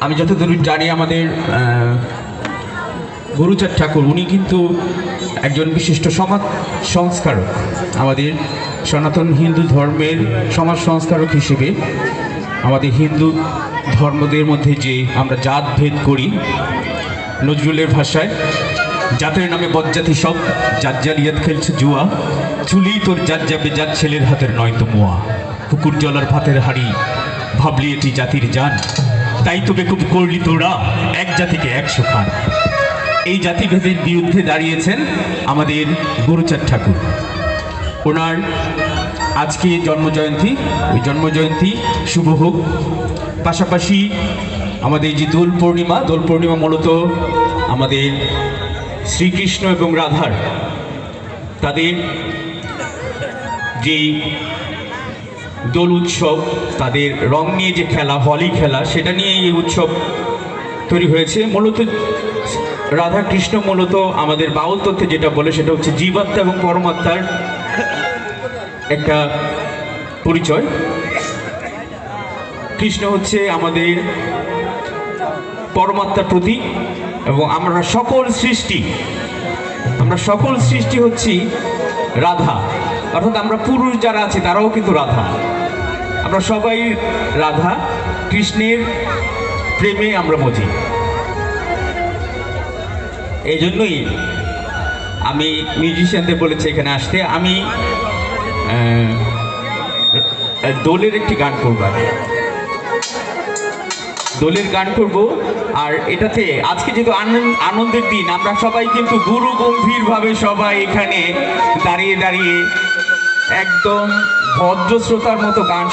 আমি যতদূর জানি আমাদের গুরুচাঁদ ঠাকুর উনি কিন্তু একজন বিশিষ্ট সমাজ সংস্কারক, আমাদের সনাতন হিন্দু ধর্মের সমাজ সংস্কারক হিসেবে আমাদের হিন্দু ধর্মদের মধ্যে যে আমরা জাত ভেদ করি, নজরুলের ভাষায় জাতের নামে বজ্জাতি সব, জাত জালিয়াত খেলছে জুয়া, চুলি তোর জাত যাবে জাত ছেলের হাতের নয়তো মোয়া, পুকুর জলার ভাতের হাড়ি ভাবলি এটি জাতির জান, তাই তো বেকুব করলি তোরা এক জাতিকে 100 খান। এই জাতিভেদের বিরুদ্ধে দাঁড়িয়েছেন আমাদের গুরুচাঁদ ঠাকুর। ওনার আজকে জন্মজয়ন্তী, ওই জন্মজয়ন্তী শুভ হোক। পাশাপাশি আমাদের যে দোল পূর্ণিমা মূলত আমাদের শ্রীকৃষ্ণ এবং রাধার তাদের যে দোল উৎসব, তাদের রং নিয়ে যে খেলা, হোলি খেলা, সেটা নিয়ে এই উৎসব তৈরি হয়েছে। মূলত রাধা কৃষ্ণ মূলত আমাদের বাউল তত্ত্বে যেটা বলে সেটা হচ্ছে জীবাত্মা এবং পরমাত্মার একটা পরিচয়। কৃষ্ণ হচ্ছে আমাদের পরমাত্মার প্রতীক এবং আমরা সকল সৃষ্টি হচ্ছি রাধা, অর্থাৎ আমরা পুরুষ যারা আছি তারাও কিন্তু রাধা। আমরা সবাই রাধা, কৃষ্ণের প্রেমে আমরা মজি। এই জন্যই আমি মিউজিশিয়ানদের বলেছি এখানে আসতে। আমি দোলের একটি গান করবো, দোলের গান করব। আর এটাতে আজকে যেহেতু আনন্দের দিন, আমরা সবাই কিন্তু গুরু গম্ভীরভাবে সবাই এখানে দাঁড়িয়ে দাঁড়িয়ে একদম ভদ্রশ্রোতার মতো গান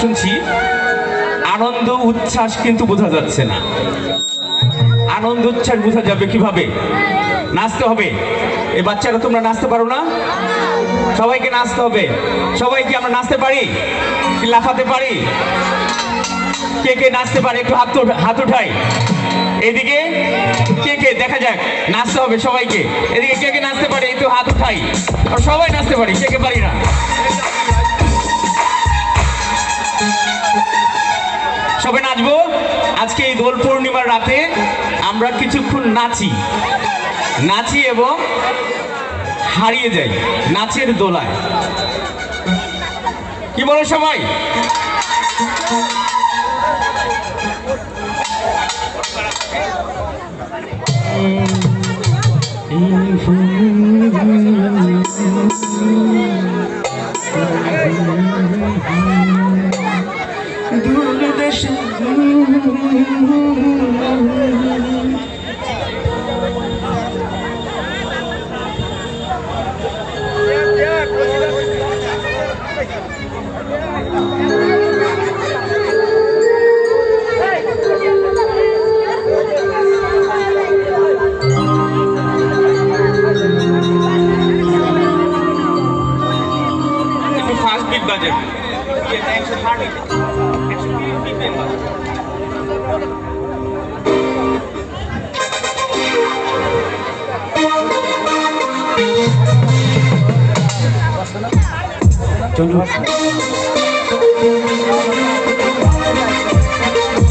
শুনছি। আনন্দ উচ্ছ্বাস কিন্তু বোঝা যাচ্ছে না। আনন্দ উচ্ছ্বাস বোঝা যাবে কিভাবে? নাচতে হবে। এই বাচ্চারা তোমরা নাচতে পারো না? সবাইকে নাচতে হবে। সবাই কি আমরা নাচতে পারি? কি লাফাতে পারি? কে কে নাচতে পারে একটু হাত উঠাই। এদিকে কে কে দেখা যাক, নাচতে হবে সবাইকে। এদিকে কে কে নাচতে পারে একটু হাত উঠাই। আর সবাই নাচতে পারি, কে কে পারি না? সবাই নাচবো। আজকে এই দোল পূর্ণিমার রাতে আমরা কিছুক্ষণ নাচি এবং হারিয়ে যাই নাচের দোলায়। কি বলো সবাই?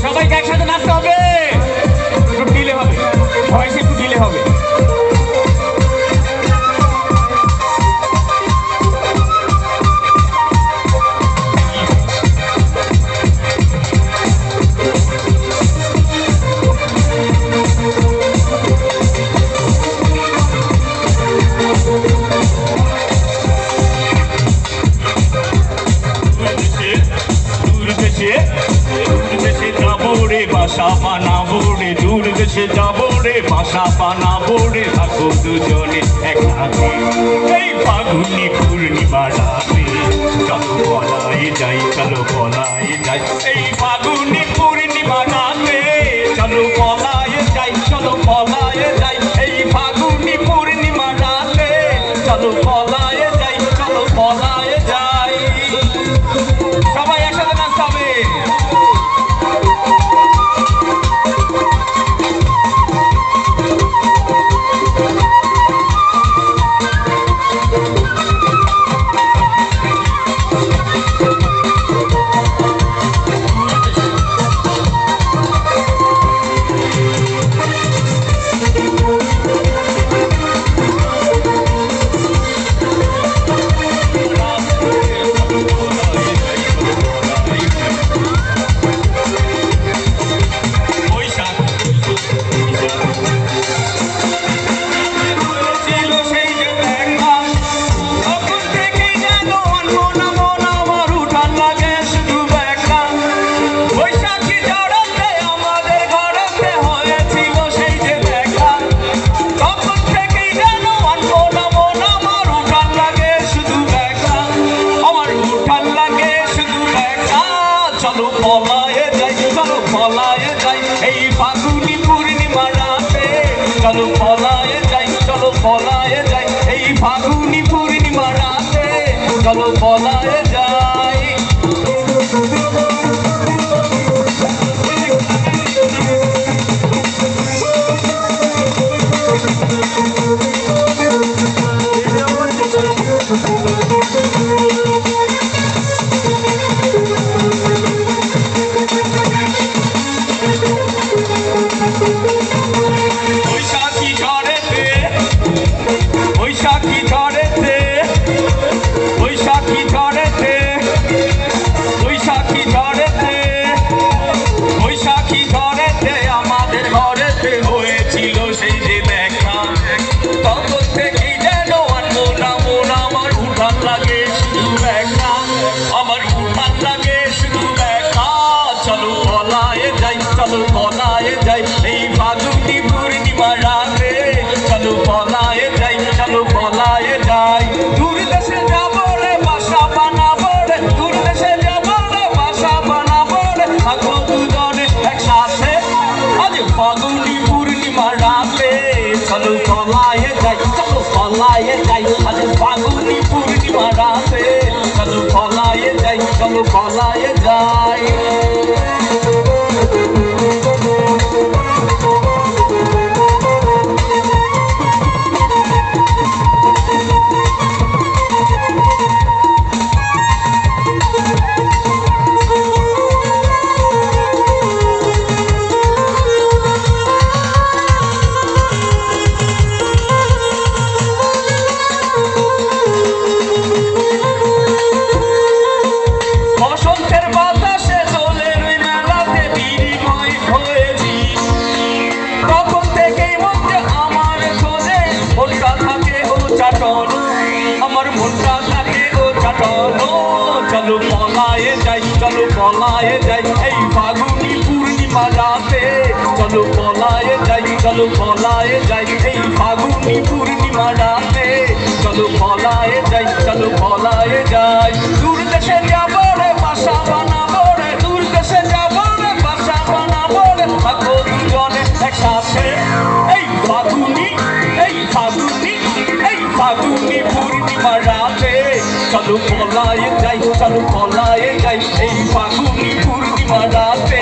সবাইকে একসাথে নাচতে হবে, একটু ঢিলে হবে, ভয়েস একটু ঢিলে হবে। বাসা বানাবো রে, দূর দেশে যাবো রে, বাসা বানাবো রে, থাকো দুজনে একসাথে এই ফাগুনি পূর্ণিমা রাতে। চলো বলাই যাই, চলো বলাই যাই, এই ফাগুনি পূর্ণিমা রাতে। চলো বলাই যাই, চলো বলাই যাই, এই ফাগুনি পূর্ণিমা রাতে। চলো বলাই যাই, চলো বলাই যাই। সবাই একসাথে নাচতে হবে। চলো পলায়ে যাই, চলো পলায়ে যাই এই ফাগুনি পূর্ণিমা রাতে। চলো পলায়ে যাই, চলো পলায়ে যাই এই ফাগুনি পূর্ণিমা রাতে। চলো পলায়ে যাই। বৈশাখী ঝড়েতে, বৈশাখী ঝড়েতে, বৈশাখী ঝড়েতে, বৈশাখী ঝড়েতে, বৈশাখী ঝড়েতে আমাদের ঘরেতে হয়েছিল সেই যে দেখা। তখন থেকেই যেন আর মন আমার উঠান লাগে শুধু দেখা, আমার উঠান লাগে শুধু দেখা। চলো পলায়ে যাই, চলো পলায়ে যাই এই ফাগুনি পূর্ণিমা রাতে। চলো পলায়ে যাই, চলো পলায়ে যাই। দূর দেশে যাবো রে বাসা বানাবো রে, দূর দেশে যাবো রে বাসা বানাবো রে। থাকবো দুজনে একসাথে আজ ফাগুনি পূর্ণিমা রাতে। চলো পলায়ে যাই, চলো পলায়ে যাই আজ ফাগুনি পূর্ণিমা রাতে। চলো পলায়ে যাই, চলো পলায়ে যাই। বসন্তের বাতাসে দোলের ওই মেলাতে বিনিময় হয়েছি। তখন থেকেই মধ্যে আমার খোঁজে মনটা থাকে ও চাটন, আমার মনটা থাকে ও চাটন। চলো পলায়ে যাই, চলো পলায়ে যাই এই ফাগুনি পূর্ণিমা রাতে। চলো পলায়ে যাই, চলো পলায়ে যাই এই ফাগুনি পূর্ণিমা রাতে। চলো পলায়ে যাই, চলো পলায়ে যাই। দূর দেশে যাবো রে বাসা বানাবো রে, দূর দেশে যাবো রে বাসা বানাবো রে। থাকবো দুজনে একসাথে এই ফাগুনি, এই ফাগুনি, এই ফাগুনি পূর্ণিমা রাতে। চলো পলায়ে যাই, চলো পলায়ে যাই এই ফাগুনি পূর্ণিমা রাতে।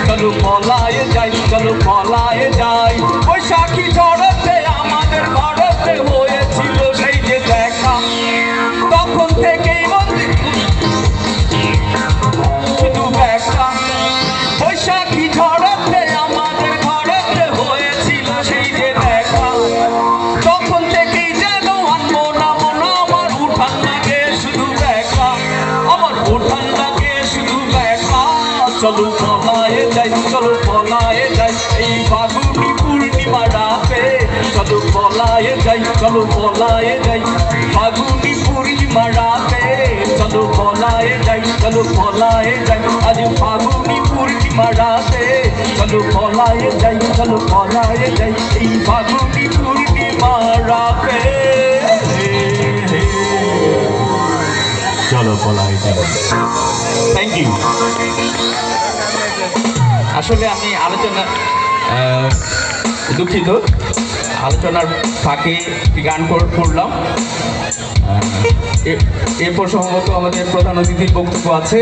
চলো পলায়ে যাই, চলো পলায়ে যাই। বৈশাখী ঝড়েতে আমাদের ঘরেতে হয়েছিল সেই যে দেখা। তখন থেকেই মন্দির শুধু দেখা। বৈশাখী ঝড়েতে আমাদের ঘরেতে হয়েছিল সেই যে দেখা। তখন থেকেই যেন আনবো না মন আমার উঠান লাগে শুধু দেখা, আমার উঠান লাগে শুধু দেখা। চলো পলায়ে যাই, চলো পলায়ে যাই এই ফাগুনি পূর্ণিমা রাতে। চলো পলায়ে যাই, চলো পলায়ে যাই ফাগুনি পূর্ণিমা রাতে। চলো পলায়ে যাই, চলো পলায়ে যাই আজ ফাগুনি পূর্ণিমা রাতে। চলো পলায়ে যাই, চলো পলায়ে যাই এই ফাগুনি পূর্ণিমা রাতে। চলো পলায়ে যাই। Thank you. আসলে আমি আলোচনা দুঃখিত, আলোচনার ফাঁকে একটি গান করলাম। এরপর সম্ভবত আমাদের প্রধান অতিথির বক্তব্য আছে।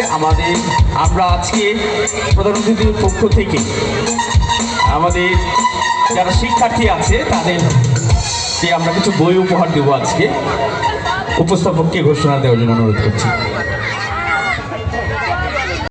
আমরা আজকে প্রধান অতিথির পক্ষ থেকে আমাদের যারা শিক্ষার্থী আছে তাদেরকে আমরা কিছু বই উপহার দেবো আজকে। উপস্থাপককে ঘোষণা দেওয়ার জন্য অনুরোধ করছি।